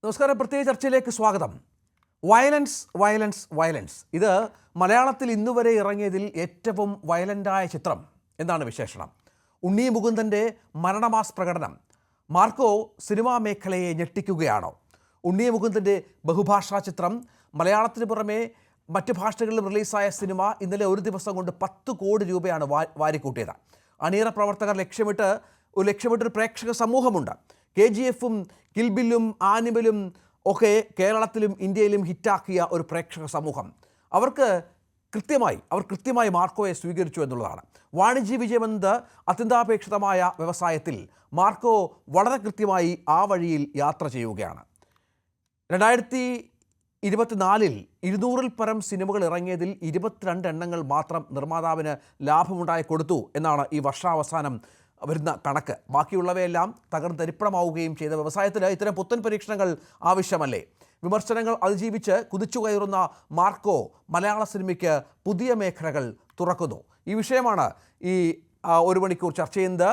നമസ്കാരം. പ്രത്യേക ചർച്ചയിലേക്ക് സ്വാഗതം. വയലൻസ് വയലൻസ് വയലൻസ് ഇത് മലയാളത്തിൽ ഇന്നുവരെ ഇറങ്ങിയതിൽ ഏറ്റവും വയലൻ്റായ ചിത്രം എന്നാണ് വിശേഷണം. ഉണ്ണി മുകുന്ദൻ്റെ മരണമാസ് പ്രകടനം മാർക്കോ സിനിമാ മേഖലയെ ഞെട്ടിക്കുകയാണോ? ഉണ്ണി മുകുന്ദൻ്റെ ബഹുഭാഷാ ചിത്രം മലയാളത്തിന് പുറമെ മറ്റ് ഭാഷകളിലും റിലീസായ സിനിമ ഇന്നലെ ഒരു ദിവസം കൊണ്ട് 10 കോടി രൂപയാണ് വാരിക്കൂട്ടിയത്. അണിയറ പ്രവർത്തകർ ലക്ഷ്യമിട്ടൊരു പ്രേക്ഷക സമൂഹമുണ്ട്. KGF-ഉം കിൽബില്ലും ആനിമലും ഒക്കെ കേരളത്തിലും ഇന്ത്യയിലും ഹിറ്റാക്കിയ ഒരു പ്രേക്ഷക സമൂഹം. അവർ കൃത്യമായി മാർക്കോയെ സ്വീകരിച്ചു എന്നുള്ളതാണ്. വാണിജ്യ വിജയമെന്നത് അത്യന്താപേക്ഷിതമായ വ്യവസായത്തിൽ മാർക്കോ വളരെ കൃത്യമായി ആ വഴിയിൽ യാത്ര ചെയ്യുകയാണ്. 2024 200-ൽ പരം സിനിമകൾ ഇറങ്ങിയതിൽ 22 എണ്ണങ്ങൾ മാത്രം നിർമ്മാതാവിന് ലാഭമുണ്ടായി കൊടുത്തു എന്നാണ് ഈ വർഷാവസാനം വരുന്ന കണക്ക്. ബാക്കിയുള്ളവയെല്ലാം തകർന്നരിപ്പണമാവുകയും ചെയ്ത വ്യവസായത്തിന് ഇത്തരം പുത്തൻ പരീക്ഷണങ്ങൾ ആവശ്യമല്ലേ? വിമർശനങ്ങൾ അതിജീവിച്ച് കുതിച്ചുകയറുന്ന മാർക്കോ മലയാള സിനിമയ്ക്ക് പുതിയ മേഖലകൾ തുറക്കുന്നു. ഈ വിഷയമാണ് ഈ ഒരു മണിക്കൂർ ചർച്ച ചെയ്യുന്നത്.